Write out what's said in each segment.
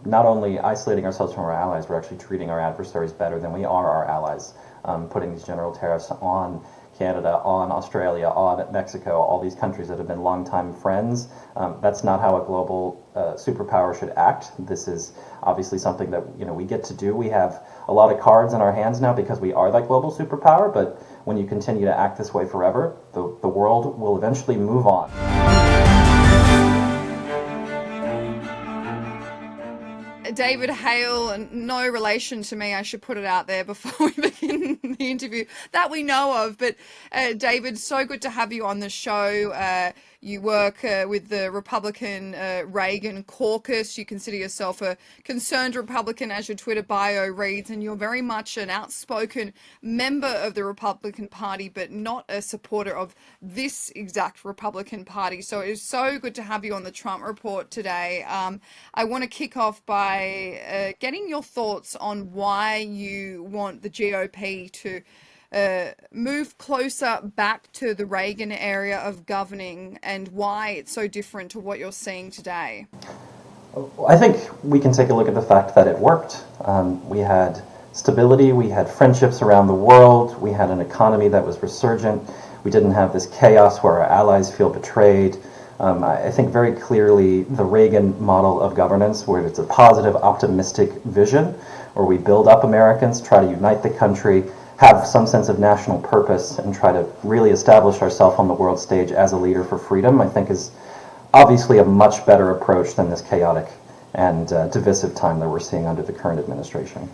Not only isolating ourselves from our allies, we're actually treating our adversaries better than we are our allies, putting these general tariffs on Canada, on Australia, on Mexico, all these countries that have been longtime friends. That's not how a global superpower should act. This is obviously something that we get to do. We have a lot of cards in our hands now because we are that global superpower, but when you continue to act this way forever, the world will eventually move on. David Hale, and no relation to me, I should put it out there before we begin the interview, that we know of. But David, so good to have you on the show. You work with the Republican Reagan caucus. You consider yourself a concerned Republican, as your Twitter bio reads, and you're very much an outspoken member of the Republican Party, but not a supporter of this exact Republican Party. So it is so good to have you on the Trump Report today. I want to kick off by getting your thoughts on why you want the GOP to move closer back to the Reagan area of governing, and why it's so different to what you're seeing today. I think we can take a look at the fact that it worked. We had stability, we had friendships around the world, we had an economy that was resurgent, we didn't have this chaos where our allies feel betrayed. I think very clearly the Reagan model of governance, where it's a positive, optimistic vision, where we build up Americans, try to unite the country, have some sense of national purpose, and try to really establish ourselves on the world stage as a leader for freedom, I think is obviously a much better approach than this chaotic and divisive time that we're seeing under the current administration.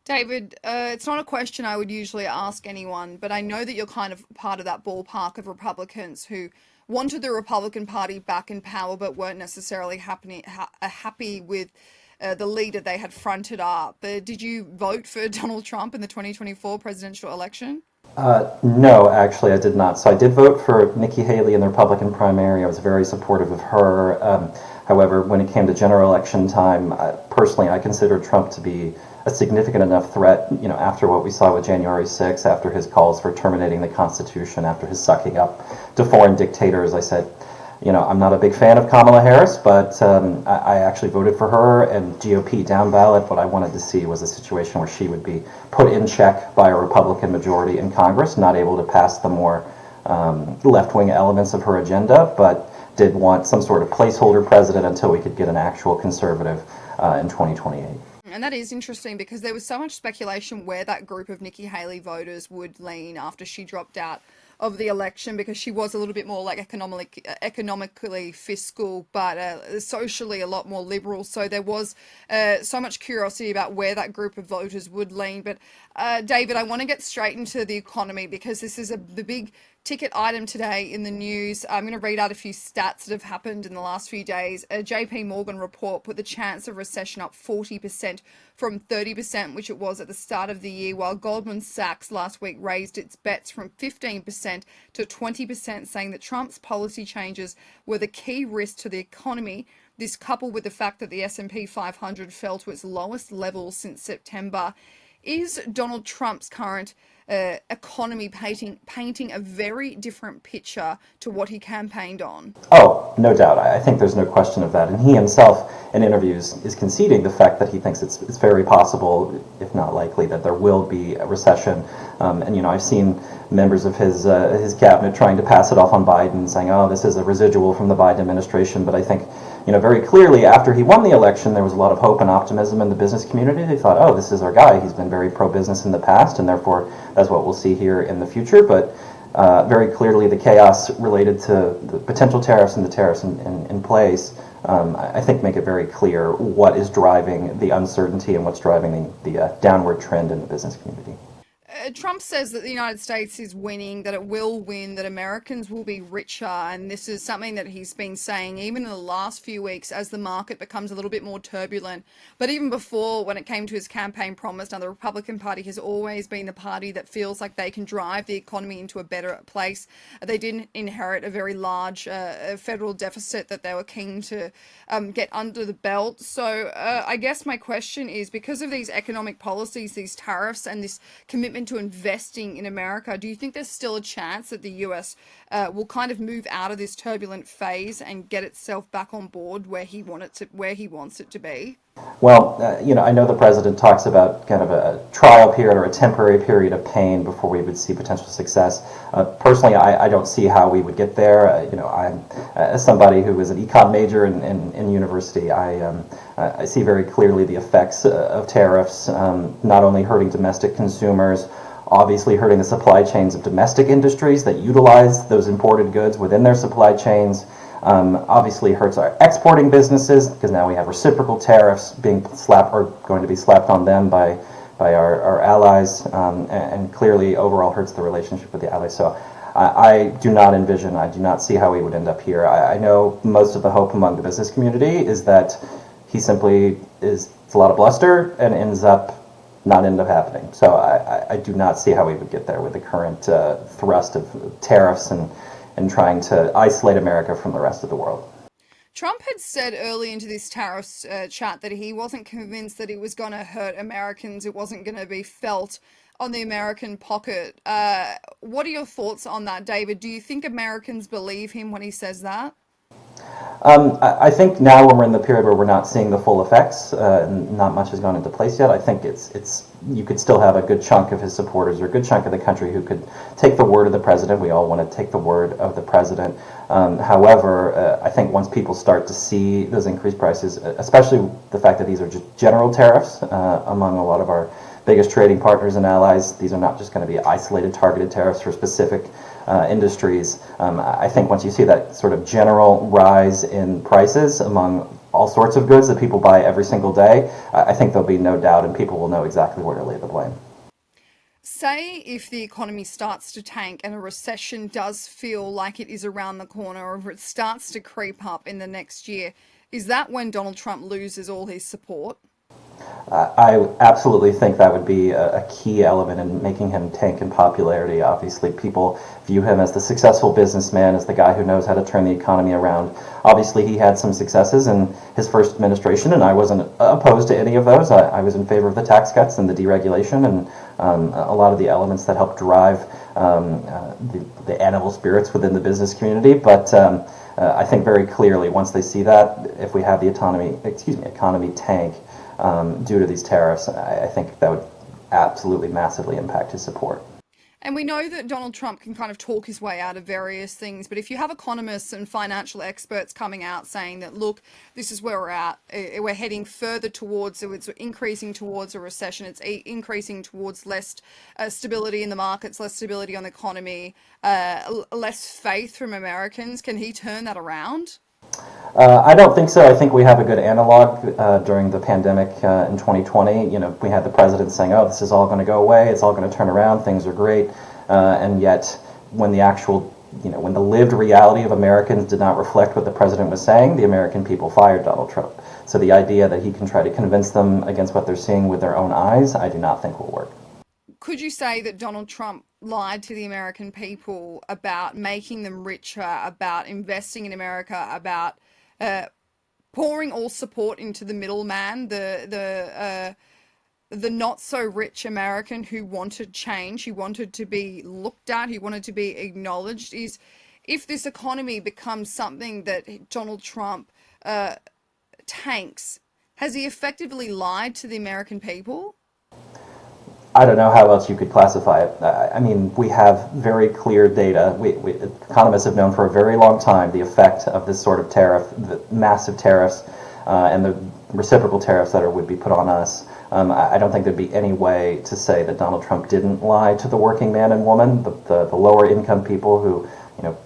David, it's not a question I would usually ask anyone, but I know that you're kind of part of that ballpark of Republicans who wanted the Republican Party back in power, but weren't necessarily happy with the leader they had fronted up. Did you vote for Donald Trump in the 2024 presidential election? No, actually, I did not. So I did vote for Nikki Haley in the Republican primary. I was very supportive of her. However, when it came to general election time, personally, I consider Trump to be a significant enough threat, after what we saw with January 6th, after his calls for terminating the Constitution, after his sucking up to foreign dictators. I said, I'm not a big fan of Kamala Harris, but I actually voted for her and GOP down ballot. What I wanted to see was a situation where she would be put in check by a Republican majority in Congress, not able to pass the more left-wing elements of her agenda, but did want some sort of placeholder president until we could get an actual conservative in 2028. And that is interesting because there was so much speculation where that group of Nikki Haley voters would lean after she dropped out of the election, because she was a little bit more like economically fiscal, but socially a lot more liberal. So there was so much curiosity about where that group of voters would lean. But David, I want to get straight into the economy, because this is the big ticket item today in the news. I'm going to read out a few stats that have happened in the last few days. A JP Morgan report put the chance of recession up 40% from 30%, which it was at the start of the year, while Goldman Sachs last week raised its bets from 15% to 20%, saying that Trump's policy changes were the key risk to the economy. This, coupled with the fact that the S&P 500 fell to its lowest level since September. Is Donald Trump's current economy painting a very different picture to what he campaigned on? Oh, no doubt. I think there's no question of that. And he himself, in interviews, is conceding the fact that he thinks it's very possible, if not likely, that there will be a recession. And I've seen members of his cabinet trying to pass it off on Biden, saying, "Oh, this is a residual from the Biden administration." But I think, very clearly after he won the election, there was a lot of hope and optimism in the business community. They thought, "Oh, this is our guy. He's been very pro-business in the past, and therefore that's what we'll see here in the future." But very clearly, the chaos related to the potential tariffs and the tariffs in place, I think, make it very clear what is driving the uncertainty and what's driving the downward trend in the business community. Trump says that the United States is winning, that it will win, that Americans will be richer. And this is something that he's been saying even in the last few weeks as the market becomes a little bit more turbulent. But even before, when it came to his campaign promise, now the Republican Party has always been the party that feels like they can drive the economy into a better place. They didn't inherit a very large federal deficit that they were keen to get under the belt. So I guess my question is, because of these economic policies, these tariffs, and this commitment to to investing in America, do you think there's still a chance that the US will kind of move out of this turbulent phase and get itself back on board where he wants it to be? Well, I know the president talks about kind of a trial period or a temporary period of pain before we would see potential success. Personally, I don't see how we would get there. I'm as somebody who was an econ major in university, I see very clearly the effects of tariffs, not only hurting domestic consumers, obviously hurting the supply chains of domestic industries that utilize those imported goods within their supply chains. Obviously hurts our exporting businesses because now we have reciprocal tariffs being slapped or going to be slapped on them by our allies, and clearly overall hurts the relationship with the allies. So I do not see how we would end up here. I know most of the hope among the business community is that he simply it's a lot of bluster and ends up happening. So I do not see how we would get there with the current thrust of tariffs and trying to isolate America from the rest of the world. Trump had said early into this tariffs chat that he wasn't convinced that it was going to hurt Americans. It wasn't going to be felt on the American pocket. What are your thoughts on that, David? Do you think Americans believe him when he says that? I think now when we're in the period where we're not seeing the full effects, and not much has gone into place yet, I think it's you could still have a good chunk of his supporters or a good chunk of the country who could take the word of the president. We all want to take the word of the president. However, I think once people start to see those increased prices, especially the fact that these are just general tariffs among a lot of our biggest trading partners and allies, these are not just going to be isolated, targeted tariffs for specific industries. I think once you see that sort of general rise in prices among all sorts of goods that people buy every single day, I think there'll be no doubt and people will know exactly where to lay the blame. Say if the economy starts to tank and a recession does feel like it is around the corner, or if it starts to creep up in the next year, is that when Donald Trump loses all his support? I absolutely think that would be a key element in making him tank in popularity. Obviously, people view him as the successful businessman, as the guy who knows how to turn the economy around. Obviously, he had some successes in his first administration, and I wasn't opposed to any of those. I was in favor of the tax cuts and the deregulation and a lot of the elements that helped drive the animal spirits within the business community. But I think very clearly, once they see that, if we have the economy tank, due to these tariffs, I think that would absolutely massively impact his support. And we know that Donald Trump can kind of talk his way out of various things, but if you have economists and financial experts coming out saying that, look, this is where we're at, we're heading further towards, so it's increasing towards a recession, it's increasing towards less stability in the markets, less stability on the economy, less faith from Americans, can he turn that around? I don't think so. I think we have a good analog during the pandemic in 2020. We had the president saying, "Oh, this is all going to go away. It's all going to turn around. Things are great," and yet, when when the lived reality of Americans did not reflect what the president was saying, the American people fired Donald Trump. So the idea that he can try to convince them against what they're seeing with their own eyes, I do not think will work. Could you say that Donald Trump lied to the American people about making them richer, about investing in America, about pouring all support into the middleman, the not so rich American who wanted change, who wanted to be looked at, who wanted to be acknowledged? Is if this economy becomes something that Donald Trump tanks, has he effectively lied to the American people? I don't know how else you could classify it. I mean, we have very clear data. Economists have known for a very long time the effect of this sort of tariff, the massive tariffs, and the reciprocal tariffs that would be put on us. I don't think there'd be any way to say that Donald Trump didn't lie to the working man and woman, the lower income people who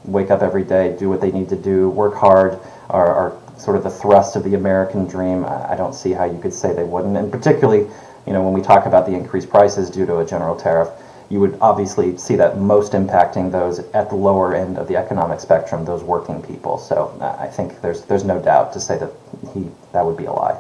wake up every day, do what they need to do, work hard, are sort of the thrust of the American dream. I don't see how you could say they wouldn't, and particularly when we talk about the increased prices due to a general tariff, you would obviously see that most impacting those at the lower end of the economic spectrum, those working people. So I think there's no doubt to say that that would be a lie.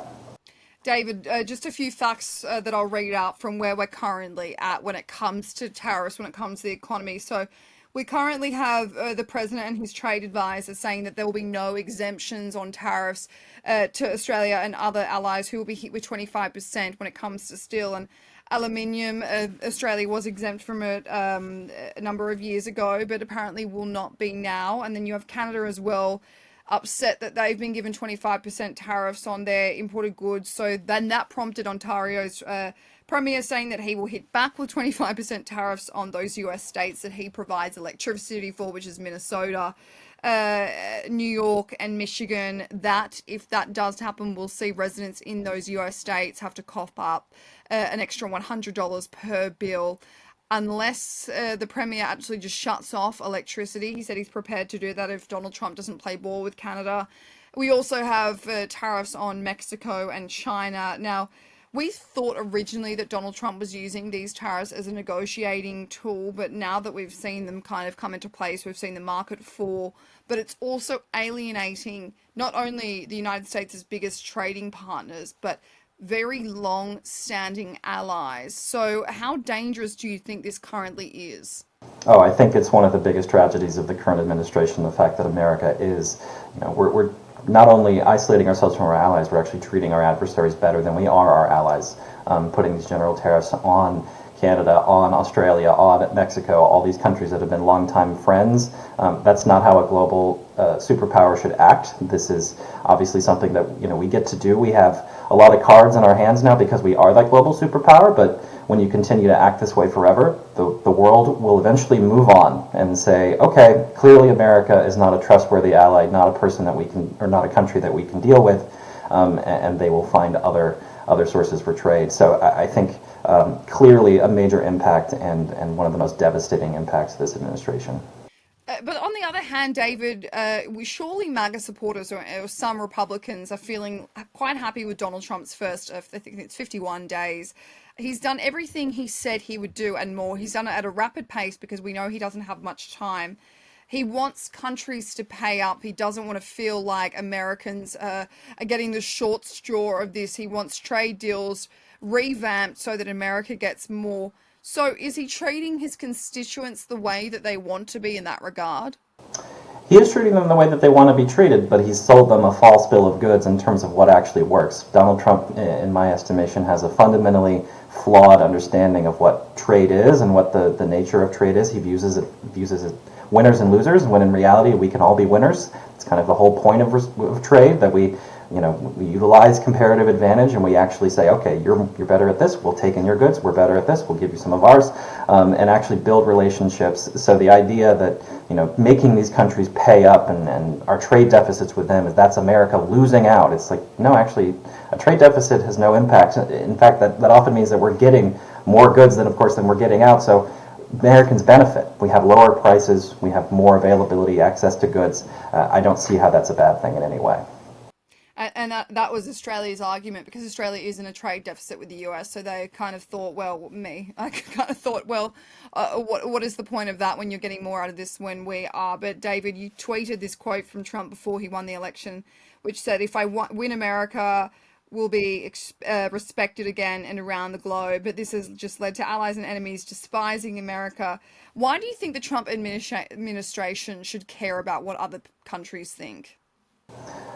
David, just a few facts that I'll read out from where we're currently at when it comes to tariffs, when it comes to the economy. So we currently have the president and his trade advisor saying that there will be no exemptions on tariffs to Australia and other allies who will be hit with 25% when it comes to steel. And aluminium. Australia was exempt from it a number of years ago, but apparently will not be now. And then you have Canada as well, upset that they've been given 25% tariffs on their imported goods. So then that prompted Ontario's premier saying that he will hit back with 25% tariffs on those US states that he provides electricity for, which is Minnesota, New York, and Michigan. That if that does happen, we'll see residents in those US states have to cough up an extra $100 per bill, unless the premier actually just shuts off electricity. He said he's prepared to do that if Donald Trump doesn't play ball with Canada. We also have tariffs on Mexico and China. Now, we thought originally that Donald Trump was using these tariffs as a negotiating tool, but now that we've seen them kind of come into place, we've seen the market fall, but it's also alienating not only the United States' biggest trading partners, but very long-standing allies. So how dangerous do you think this currently is? Oh, I think it's one of the biggest tragedies of the current administration, the fact that America is, we're not only isolating ourselves from our allies, we're actually treating our adversaries better than we are our allies, putting these general tariffs on Canada, on Australia, on Mexico, all these countries that have been longtime friends. That's not how a global superpower should act. This is obviously something that we get to do. We have a lot of cards in our hands now because we are that global superpower, but when you continue to act this way forever, the world will eventually move on and say, okay, clearly America is not a trustworthy ally, not a person that we can, or not a country that we can deal with, and they will find other sources for trade. So I think clearly a major impact and one of the most devastating impacts of this administration. But on the other hand, David, we surely MAGA supporters or some Republicans are feeling quite happy with Donald Trump's first, I think it's 51 days. He's done everything he said he would do and more. He's done it at a rapid pace because we know he doesn't have much time. He wants countries to pay up. He doesn't want to feel like Americans are getting the short straw of this. He wants trade deals revamped so that America gets more. So is he treating his constituents the way that they want to be in that regard? He is treating them the way that they want to be treated, but he's sold them a false bill of goods in terms of what actually works. Donald Trump, in my estimation, has a fundamentally flawed understanding of what trade is and what the nature of trade is. He views it winners and losers, when in reality we can all be winners. It's kind of the whole point of trade, that we utilize comparative advantage and we actually say, okay, you're better at this, we'll take in your goods, we're better at this, we'll give you some of ours, and actually build relationships. So the idea that making these countries pay up and our trade deficits with them, that's America losing out. It's like, no, actually a trade deficit has no impact. In fact, that often means that we're getting more goods than we're getting out. So Americans benefit. We have lower prices, we have more availability, access to goods. I don't see how that's a bad thing in any way. And that was Australia's argument, because Australia is in a trade deficit with the US. So they kind of thought, what is the point of that when you're getting more out of this when we are? But David, you tweeted this quote from Trump before he won the election, which said, if I win America, will be respected again and around the globe. But this has just led to allies and enemies despising America. Why do you think the Trump administration should care about what other countries think?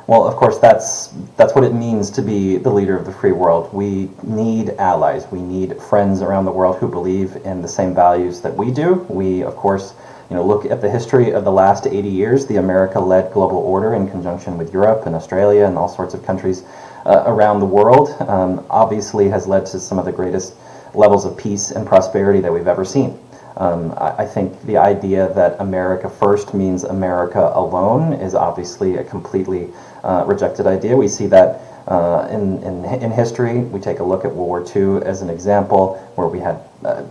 Well, of course, that's what it means to be the leader of the free world. We need allies. We need friends around the world who believe in the same values that we do. We, of course, look at the history of the last 80 years. The America-led global order, in conjunction with Europe and Australia and all sorts of countries around the world, obviously has led to some of the greatest levels of peace and prosperity that we've ever seen. I think the idea that America first means America alone is obviously a completely rejected idea. We see that in history. We take a look at World War II as an example, where we had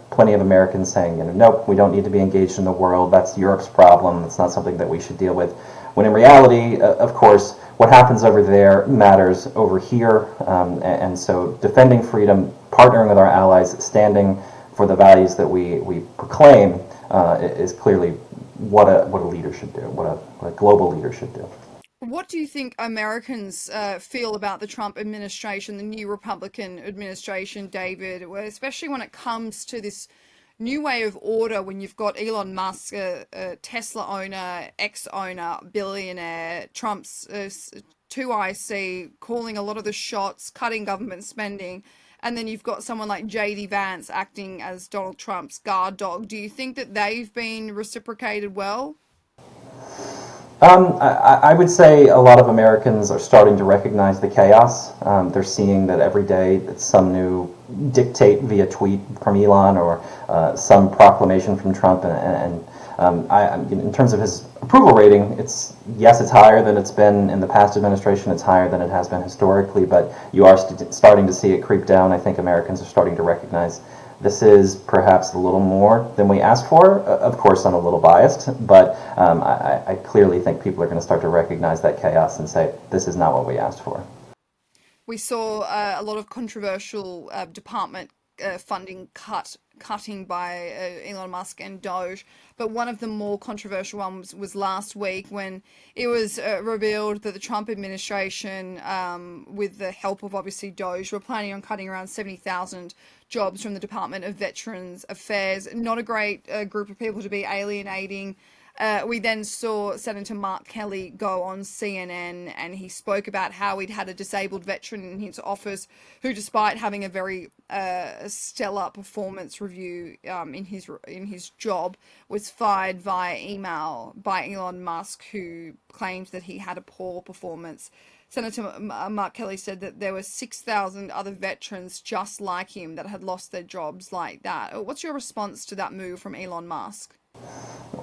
plenty of Americans saying, nope, we don't need to be engaged in the world. That's Europe's problem. It's not something that we should deal with. When in reality, of course, what happens over there matters over here. And so defending freedom, partnering with our allies, standing for the values that we proclaim is clearly what a leader should do, what a global leader should do. What do you think Americans feel about the Trump administration, the new Republican administration, David, especially when it comes to this new way of order, when you've got Elon Musk, a Tesla owner, ex-owner, billionaire, Trump's 2IC calling a lot of the shots, cutting government spending, and then you've got someone like JD Vance acting as Donald Trump's guard dog. Do you think that they've been reciprocated well? I would say a lot of Americans are starting to recognize the chaos. They're seeing that every day it's some new dictate via tweet from Elon or some proclamation from Trump. In terms of his approval rating, it's higher than it's been in the past administration. It's higher than it has been historically, but you are starting to see it creep down. I think Americans are starting to recognize this is perhaps a little more than we asked for. Of course, I'm a little biased, but I clearly think people are going to start to recognize that chaos and say, this is not what we asked for. We saw a lot of controversial department funding cutting by Elon Musk and Doge, but one of the more controversial ones was last week when it was revealed that the Trump administration, with the help of obviously Doge, were planning on cutting around 70,000 jobs from the Department of Veterans Affairs. Not a great group of people to be alienating. We then saw Senator Mark Kelly go on CNN, and he spoke about how he'd had a disabled veteran in his office who, despite having a very stellar performance review in his job, was fired via email by Elon Musk, who claimed that he had a poor performance. Senator Mark Kelly said that there were 6,000 other veterans just like him that had lost their jobs like that. What's your response to that move from Elon Musk?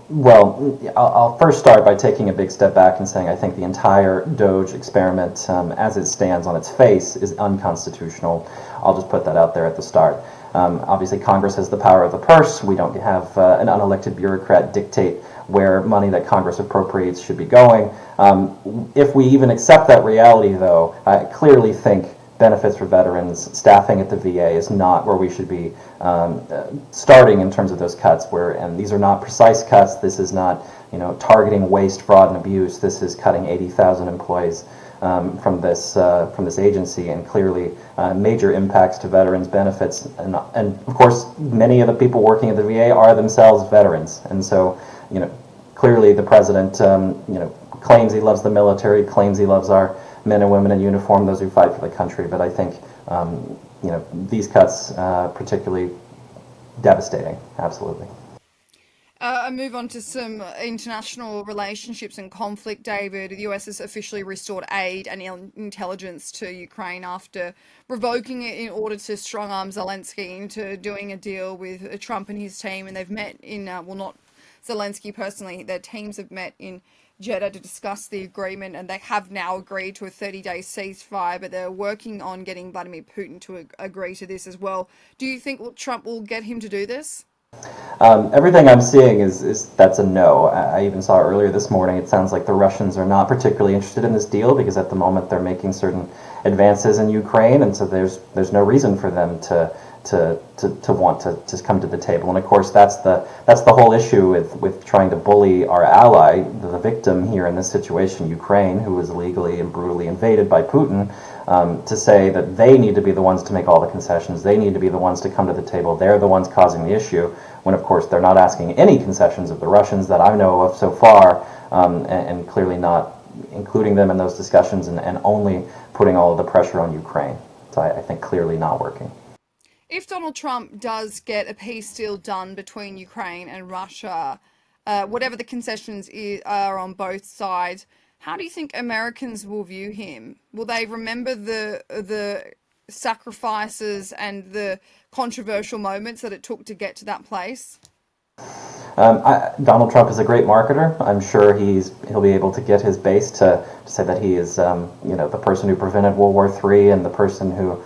Well, I'll first start by taking a big step back and saying I think the entire Doge experiment, as it stands on its face, is unconstitutional. I'll just put that out there at the start. Obviously, Congress has the power of the purse. We don't have an unelected bureaucrat dictate where money that Congress appropriates should be going. If we even accept that reality, though, I clearly think benefits for veterans, staffing at the VA is not where we should be starting in terms of those cuts. And these are not precise cuts. This is not, targeting waste, fraud, and abuse. This is cutting 80,000 employees from this agency, and clearly major impacts to veterans' benefits. And of course, many of the people working at the VA are themselves veterans, and so clearly the president claims he loves the military, claims he loves our men and women in uniform, those who fight for the country. But I think these cuts particularly devastating. Absolutely. I move on to some international relationships and conflict, David. The US has officially restored aid and intelligence to Ukraine after revoking it in order to strong-arm Zelensky into doing a deal with Trump and his team. And they've met in, not Zelensky personally, their teams have met in Jeddah to discuss the agreement, and they have now agreed to a 30-day ceasefire, but they're working on getting Vladimir Putin to agree to this as well. Do you think Trump will get him to do this? Everything I'm seeing is that's a no. I even saw earlier this morning, it sounds like the Russians are not particularly interested in this deal because at the moment they're making certain advances in Ukraine, and so there's no reason for them to want to come to the table. And of course that's the whole issue with trying to bully our ally, the victim here in this situation, Ukraine, who was illegally and brutally invaded by Putin, to say that they need to be the ones to make all the concessions, they need to be the ones to come to the table, they're the ones causing the issue, when of course they're not asking any concessions of the Russians that I know of so far, and clearly not including them in those discussions, and only putting all of the pressure on Ukraine. So I think clearly not working. If Donald Trump does get a peace deal done between Ukraine and Russia, whatever the concessions are on both sides, how do you think Americans will view him? Will they remember the sacrifices and the controversial moments that it took to get to that place? Donald Trump is a great marketer. I'm sure he'll be able to get his base to say that he is the person who prevented World War III and the person who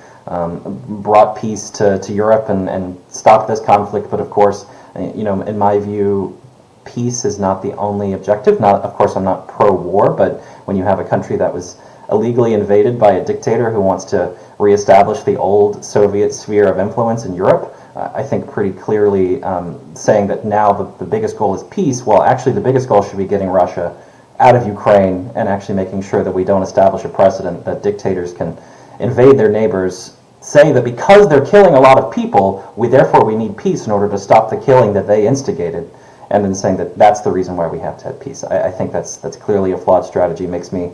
brought peace to Europe and stopped this conflict. But of course, in my view, peace is not the only objective. Of course, I'm not pro-war, but when you have a country that was illegally invaded by a dictator who wants to reestablish the old Soviet sphere of influence in Europe, I think pretty clearly saying that now the biggest goal is peace, well, actually the biggest goal should be getting Russia out of Ukraine and actually making sure that we don't establish a precedent that dictators can invade their neighbors, say that because they're killing a lot of people, we need peace in order to stop the killing that they instigated, and then saying that that's the reason why we have to have peace. I think that's clearly a flawed strategy. Makes me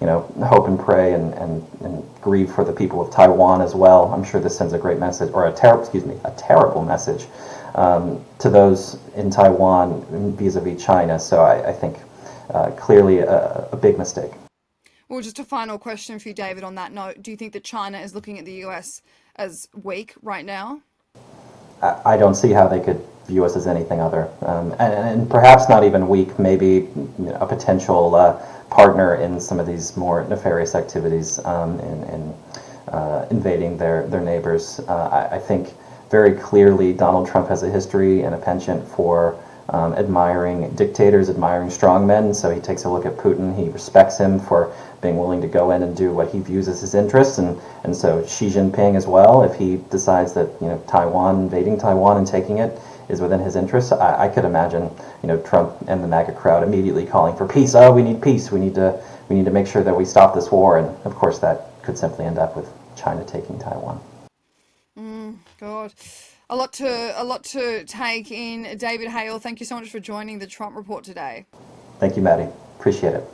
hope and pray and grieve for the people of Taiwan as well. I'm sure this sends a great message, or a terrible message to those in Taiwan vis-a-vis China. So I think clearly a big mistake. Well, just a final question for you, David, on that note. Do you think that China is looking at the US as weak right now? I don't see how they could view us as anything other, and perhaps not even weak, maybe a potential partner in some of these more nefarious activities in invading their neighbors. I think very clearly Donald Trump has a history and a penchant for admiring dictators, admiring strongmen. So he takes a look at Putin. He respects him for being willing to go in and do what he views as his interests, and so Xi Jinping as well. If he decides that invading Taiwan and taking it is within his interests, I could imagine Trump and the MAGA crowd immediately calling for peace. Oh, we need peace. We need to make sure that we stop this war. And of course, that could simply end up with China taking Taiwan. God. A lot to take in. David Hale, thank you so much for joining the Trump Report today. Thank you, Maddie. Appreciate it.